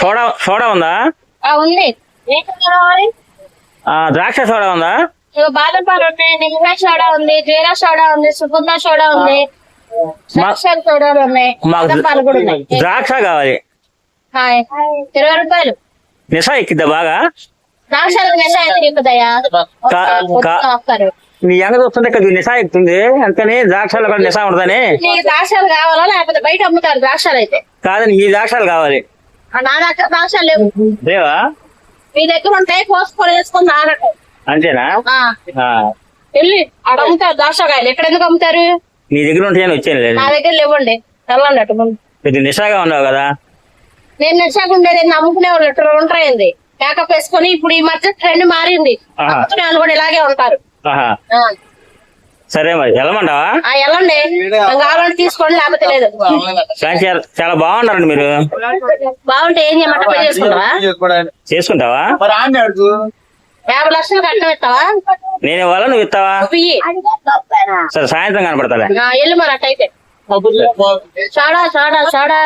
Soda soda ఉందా? ఉంది. ద్రాక్ష సోడా ఉందా? బాదం పాలు ఉన్నాయి, నిమ్మకాయ సోడా ఉంది, జీరా సోడా ఉంది, సుగంధ సోడా ఉంది, సోడాలు ఉన్నాయి, బాదం పాలు కూడా ఉన్నాయి. ద్రాక్ష కావాలి. 20 రూపాయలు. నిశా ఎక్కిద్దా బాగా? ద్రాక్షలకు నిశా ఎక్కుదయా? నీ ఎంగ చూస్తుంటే కదా నిశా ఎక్కుతుంది, అంతనే ద్రాక్షాలు కూడా నిశా ఉంటుందని. నీకు ద్రాక్షాలు కావాలా లేకపోతే బయట అమ్ముతారు ద్రాక్షాలు అయితే? కాదని ఈ ద్రాక్షాలు కావాలి. నా దగ్గర ద్రాక్షాలు లేవు. లేవా? మీ దగ్గర ఉంటాయి, కోసుకొని వేసుకొని తాగటం అంతేనా? వెళ్ళి అక్కడ అమ్ముతారు ద్రాక్షకాయలు. ఎక్కడ ఎందుకు అమ్ముతారు? నీ దగ్గర ఉంటాయని వచ్చాను. నా దగ్గర లేవండి. వెళ్ళండి అటు. పెద్ద నిశాగా ఉన్నావు కదా. నేను నిశాగా ఉండేది అమ్ముకునే వాళ్ళు ఉంటాయింది మేకప్ వేసుకొని. ఇప్పుడు ఈ మధ్య ట్రెండ్ మారింది, అమ్ముకునే వాళ్ళు కూడా ఇలాగే ఉంటారు. సరే మరి వెళ్ళమంటావా? వెళ్ళండి, కావాలంటే తీసుకోండి, లేకపోతే లేదు. చాలా బాగున్నారండి మీరు. బాగుంటే ఏం చేయమంటే చేసుకుంటావా? 50 లక్షలు కట్నం ఇస్తావా? నేను ఇవ్వాలా, నువ్వు ఇస్తావా? సరే సాయంత్రం కనపడతా. వెళ్ళి మరి అట్టయితే. Soda soda soda